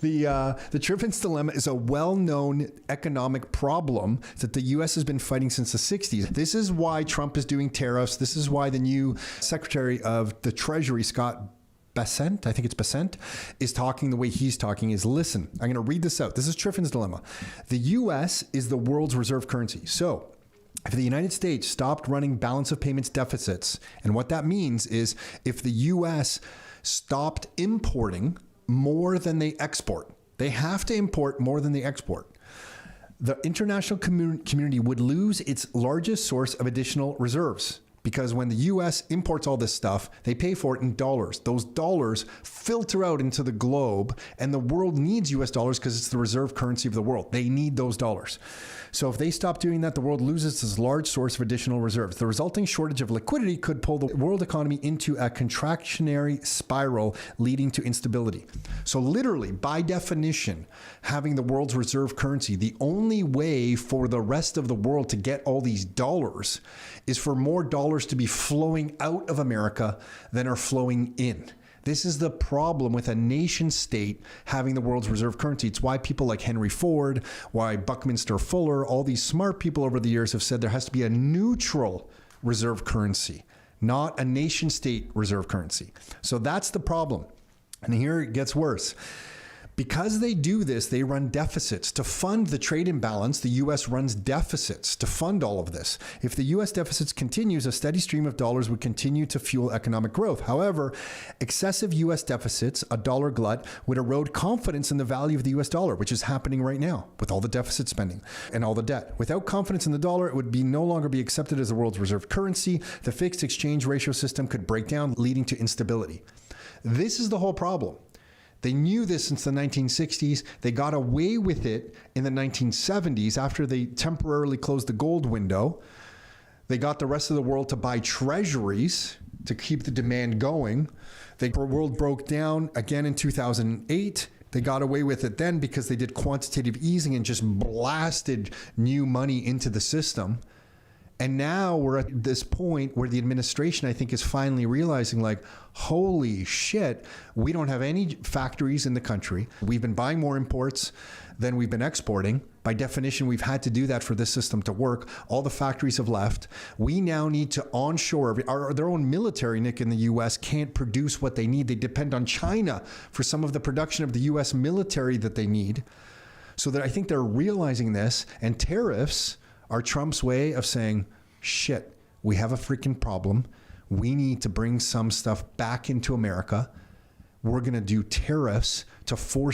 The Triffin'S dilemma is a well-known economic problem that the U.S. has been fighting since the 60s. This is why Trump is doing tariffs. This is why the new Secretary of the Treasury, Scott Bessent, I think it's Bessent, is talking the way he's talking is, listen, I'm going to read this out. This is Triffin'S dilemma. The U.S. is the world's reserve currency. So if the United States stopped running balance of payments deficits, and what that means is if the U.S. stopped importing more than they export. They have to import more than they export. The international community would lose its largest source of additional reserves because when the U.S. imports all this stuff, they pay for it in dollars. Those dollars filter out into the globe, and the world needs U.S. dollars because it's the reserve currency of the world. They need those dollars. So if they stop doing that, the world loses this large source of additional reserves. The resulting shortage of liquidity could pull the world economy into a contractionary spiral, leading to instability. So literally, by definition, having the world's reserve currency, the only way for the rest of the world to get all these dollars is for more dollars to be flowing out of America than are flowing in. This is the problem with a nation state having the world's reserve currency. It's why people like Henry Ford, why Buckminster Fuller, all these smart people over the years have said there has to be a neutral reserve currency, not a nation state reserve currency. So that's the problem. And here it gets worse. Because they do this, they run deficits. To fund the trade imbalance, the U.S. runs deficits to fund all of this. If the U.S. deficits continues, a steady stream of dollars would continue to fuel economic growth. However, excessive U.S. deficits, a dollar glut, would erode confidence in the value of the U.S. dollar, which is happening right now with all the deficit spending and all the debt. Without confidence in the dollar, it would no longer be accepted as the world's reserve currency. The fixed exchange ratio system could break down, leading to instability. This is the whole problem. They knew this since the 1960s. They got away with it in the 1970s after they temporarily closed the gold window. They got the rest of the world to buy treasuries to keep the demand going. The world broke down again in 2008. They got away with it then because they did quantitative easing and just blasted new money into the system. And now we're at this point where the administration, I think, is finally realizing, like, holy shit, we don't have any factories in the country. We've been buying more imports than we've been exporting. By definition, we've had to do that for this system to work. All the factories have left. We now need to onshore. Their own military, Nick, in the U.S. can't produce what they need. They depend on China for some of the production of the U.S. military that they need. So that I think they're realizing this, and tariffs are Trump's way of saying, shit, we have a freaking problem. We need to bring some stuff back into America. We're going to do tariffs to force